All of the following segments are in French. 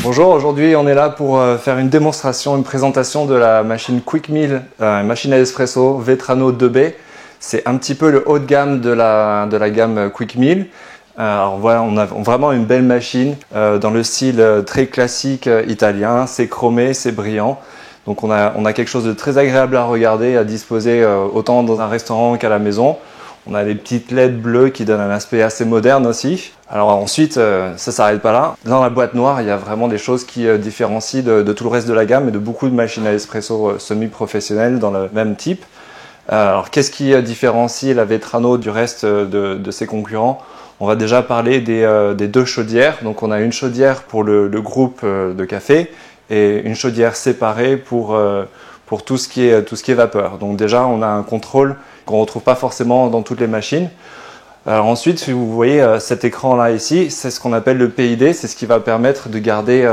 Bonjour, aujourd'hui on est là pour faire une démonstration, une présentation de la machine Quickmill, une machine à espresso Vetrano 2B. C'est un petit peu le haut de gamme de la gamme Quickmill. Alors voilà, on a vraiment une belle machine dans le style très classique italien, c'est chromé, c'est brillant. Donc on a quelque chose de très agréable à regarder, à disposer autant dans un restaurant qu'à la maison. On a des petites LED bleues qui donnent un aspect assez moderne aussi. Alors ensuite, ça s'arrête pas là. Dans la boîte noire, il y a vraiment des choses qui différencient de tout le reste de la gamme et de beaucoup de machines à espresso semi-professionnelles dans le même type. Alors qu'est-ce qui différencie la Vetrano du reste de ses concurrents? On va déjà parler des deux chaudières. Donc on a une chaudière pour le groupe de café et une chaudière séparée pour tout ce qui est vapeur. Donc déjà, on a un contrôle qu'on ne retrouve pas forcément dans toutes les machines. Alors ensuite, si vous voyez cet écran-là ici, c'est ce qu'on appelle le PID. C'est ce qui va permettre de garder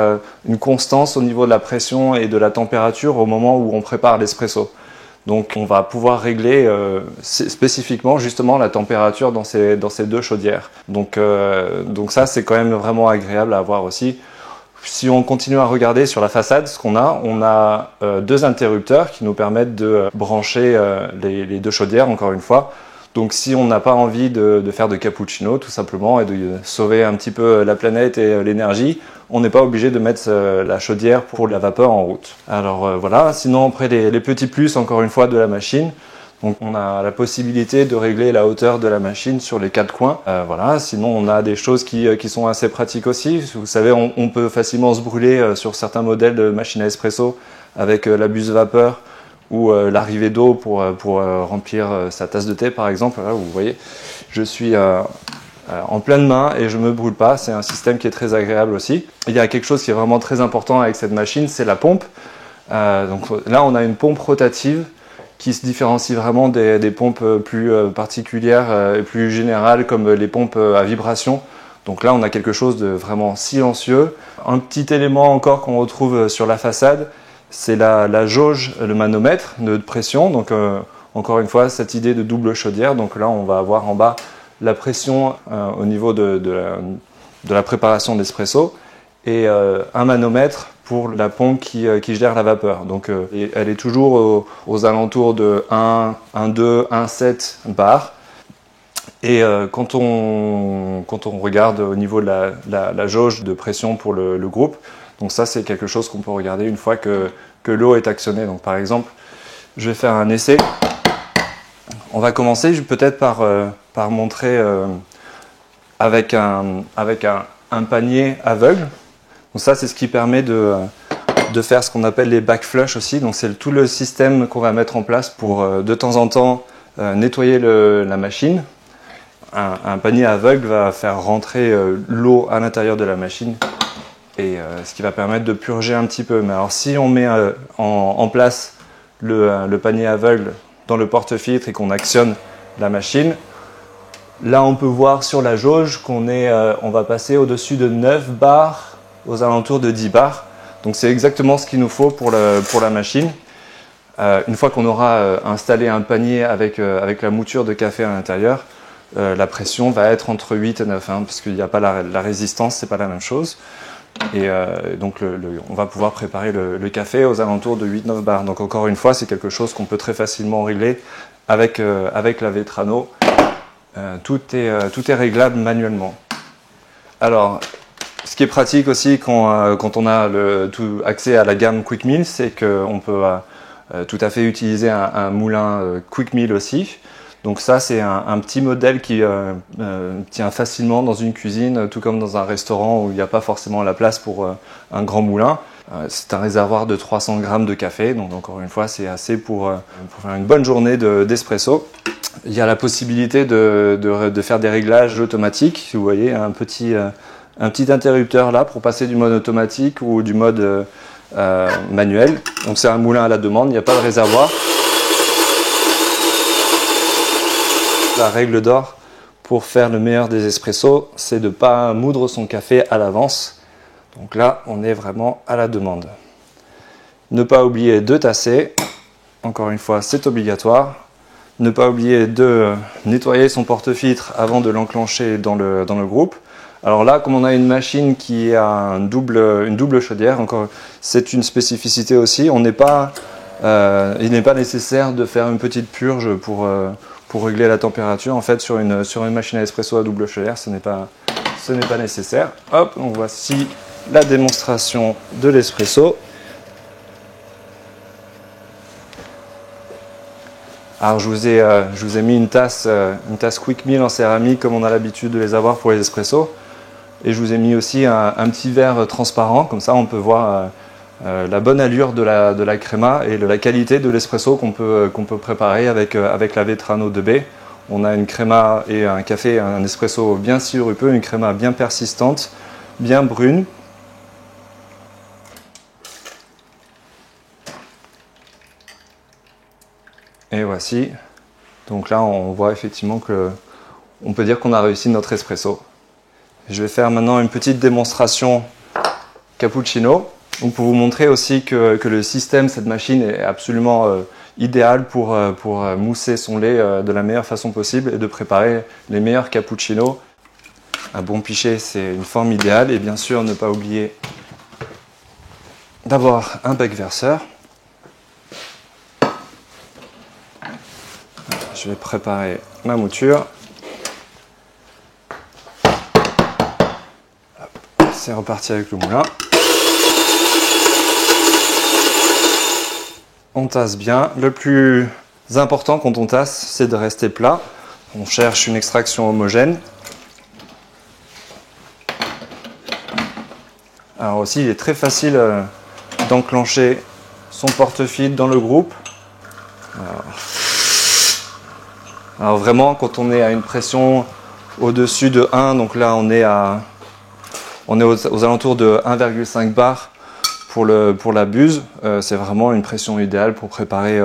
une constance au niveau de la pression et de la température au moment où on prépare l'espresso. Donc on va pouvoir régler spécifiquement justement la température dans ces deux chaudières. Donc ça, c'est quand même vraiment agréable à voir aussi. Si on continue à regarder sur la façade, ce qu'on a, on a deux interrupteurs qui nous permettent de brancher les deux chaudières, encore une fois. Donc si on n'a pas envie de faire de cappuccino, tout simplement, et de sauver un petit peu la planète et l'énergie, on n'est pas obligé de mettre la chaudière pour la vapeur en route. Alors voilà, sinon après les petits plus, encore une fois, de la machine. Donc on a la possibilité de régler la hauteur de la machine sur les quatre coins. Voilà. Sinon on a des choses qui sont assez pratiques aussi. Vous savez, on peut facilement se brûler sur certains modèles de machines à espresso avec la buse vapeur ou l'arrivée d'eau pour remplir sa tasse de thé par exemple. Là, vous voyez, je suis en pleine main et je me brûle pas. C'est un système qui est très agréable aussi. Il y a quelque chose qui est vraiment très important avec cette machine, c'est la pompe. Donc là on a une pompe rotative qui se différencie vraiment des pompes plus particulières et plus générales comme les pompes à vibration. Donc là on a quelque chose de vraiment silencieux. Un petit élément encore qu'on retrouve sur la façade, c'est la jauge, le manomètre de pression. Donc encore une fois, cette idée de double chaudière. Donc là on va avoir en bas la pression au niveau de la préparation d'espresso et un manomètre pour la pompe qui gère la vapeur. Donc elle est toujours aux alentours de 1, 1,2, 1,7 bar. Et quand on regarde au niveau de la jauge de pression pour le groupe, donc ça c'est quelque chose qu'on peut regarder une fois que l'eau est actionnée. Donc par exemple, je vais faire un essai. On va commencer peut-être par montrer avec un panier aveugle. Donc ça, c'est ce qui permet de faire ce qu'on appelle les back flush aussi. Donc c'est tout le système qu'on va mettre en place pour de temps en temps nettoyer la machine. Un panier aveugle va faire rentrer l'eau à l'intérieur de la machine et ce qui va permettre de purger un petit peu. Mais alors si on met en place le panier aveugle dans le porte-filtre et qu'on actionne la machine, là on peut voir sur la jauge qu'on va passer au-dessus de 9 bars, aux alentours de 10 bars. Donc c'est exactement ce qu'il nous faut pour la machine. Une fois qu'on aura installé un panier avec la mouture de café à l'intérieur, la pression va être entre 8 et 9, parce qu'il n'y a pas la résistance, c'est pas la même chose. Et donc on va pouvoir préparer le café aux alentours de 8-9 bars. Donc encore une fois, c'est quelque chose qu'on peut très facilement régler avec la Vetrano. Tout est réglable manuellement. Alors, ce qui est pratique aussi quand on a tout accès à la gamme Quickmill, c'est qu'on peut tout à fait utiliser un moulin Quickmill aussi. Donc ça, c'est un petit modèle qui tient facilement dans une cuisine, tout comme dans un restaurant où il n'y a pas forcément la place pour un grand moulin. C'est un réservoir de 300 grammes de café, donc encore une fois, c'est assez pour faire une bonne journée d'espresso. Il y a la possibilité de faire des réglages automatiques. Vous voyez, un petit interrupteur là pour passer du mode automatique ou du mode manuel. Donc c'est un moulin à la demande, il n'y a pas de réservoir. La règle d'or pour faire le meilleur des espressos, c'est de ne pas moudre son café à l'avance. Donc là, on est vraiment à la demande. Ne pas oublier de tasser. Encore une fois, c'est obligatoire. Ne pas oublier de nettoyer son porte-filtre avant de l'enclencher dans le groupe. Alors là, comme on a une machine qui a une double chaudière, encore, c'est une spécificité aussi. Il n'est pas nécessaire de faire une petite purge pour régler la température. En fait, sur une machine à espresso à double chaudière, ce n'est pas nécessaire. Hop, donc voici la démonstration de l'espresso. Alors je vous ai mis une tasse Quick Meal en céramique comme on a l'habitude de les avoir pour les espressos. Et je vous ai mis aussi un petit verre transparent, comme ça on peut voir la bonne allure de la créma et la qualité de l'espresso qu'on peut préparer avec la Vetrano 2B. On a une créma et un café, un espresso bien sirupeux, une créma bien persistante, bien brune. Et voici, donc là on voit effectivement on peut dire qu'on a réussi notre espresso. Je vais faire maintenant une petite démonstration cappuccino, donc pour vous montrer aussi que le système, cette machine est absolument idéal pour mousser son lait de la meilleure façon possible et de préparer les meilleurs cappuccinos. Un bon pichet, c'est une forme idéale, et bien sûr ne pas oublier d'avoir un bec verseur. Je vais préparer ma mouture. C'est reparti avec le moulin. On tasse bien. Le plus important quand on tasse, c'est de rester plat. On cherche une extraction homogène. Alors aussi, il est très facile d'enclencher son porte-fil dans le groupe. Alors vraiment, quand on est à une pression au-dessus de 1, donc là on est aux alentours de 1,5 bar pour la buse, c'est vraiment une pression idéale pour préparer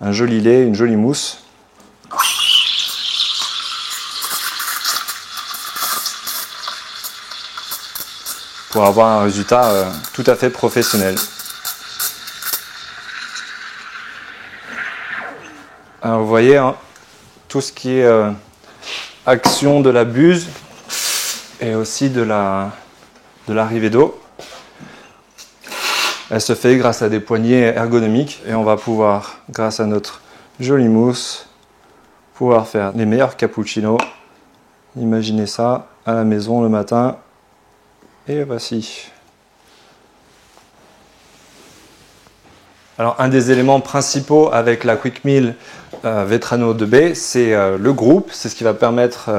un joli lait, une jolie mousse. Pour avoir un résultat tout à fait professionnel. Alors vous voyez, hein, tout ce qui est action de la buse et aussi de l'arrivée d'eau. Elle se fait grâce à des poignées ergonomiques et on va pouvoir, grâce à notre jolie mousse, pouvoir faire les meilleurs cappuccinos. Imaginez ça à la maison le matin. Et voici. Alors un des éléments principaux avec la Quick Meal Vetrano 2B, c'est le groupe. C'est ce qui va permettre,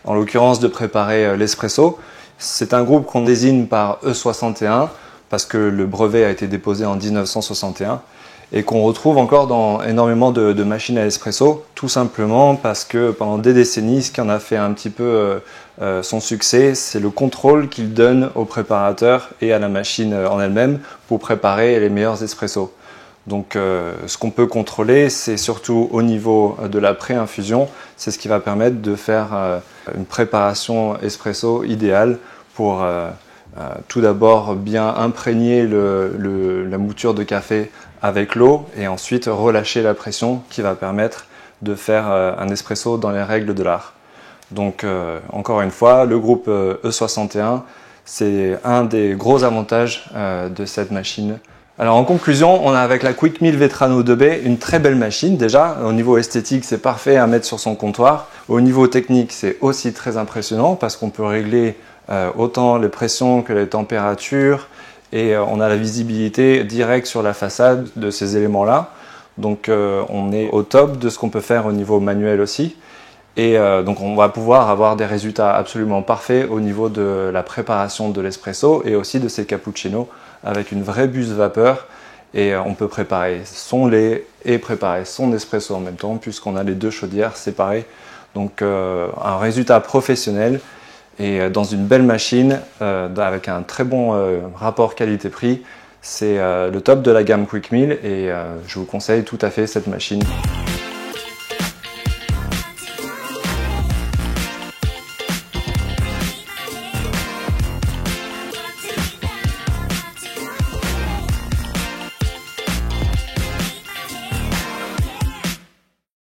en l'occurrence, de préparer l'espresso. C'est un groupe qu'on désigne par E61 parce que le brevet a été déposé en 1961 et qu'on retrouve encore dans énormément de machines à espresso, tout simplement parce que pendant des décennies, ce qui en a fait un petit peu son succès, c'est le contrôle qu'il donne au préparateur et à la machine en elle-même pour préparer les meilleurs espressos. Donc ce qu'on peut contrôler, c'est surtout au niveau de la pré-infusion, c'est ce qui va permettre de faire une préparation espresso idéale pour tout d'abord bien imprégner la mouture de café avec l'eau et ensuite relâcher la pression qui va permettre de faire un espresso dans les règles de l'art. Donc encore une fois, le groupe E61, c'est un des gros avantages de cette machine. Alors en conclusion, on a avec la Quick Meal Vetrano 2B une très belle machine déjà. Au niveau esthétique, c'est parfait à mettre sur son comptoir. Au niveau technique, c'est aussi très impressionnant parce qu'on peut régler autant les pressions que les températures et on a la visibilité directe sur la façade de ces éléments-là. Donc on est au top de ce qu'on peut faire au niveau manuel aussi. Et donc on va pouvoir avoir des résultats absolument parfaits au niveau de la préparation de l'espresso et aussi de ces cappuccinos avec une vraie buse vapeur. Et on peut préparer son lait et préparer son espresso en même temps puisqu'on a les deux chaudières séparées. Donc un résultat professionnel et dans une belle machine avec un très bon rapport qualité-prix. C'est le top de la gamme Quick Meal et je vous conseille tout à fait cette machine.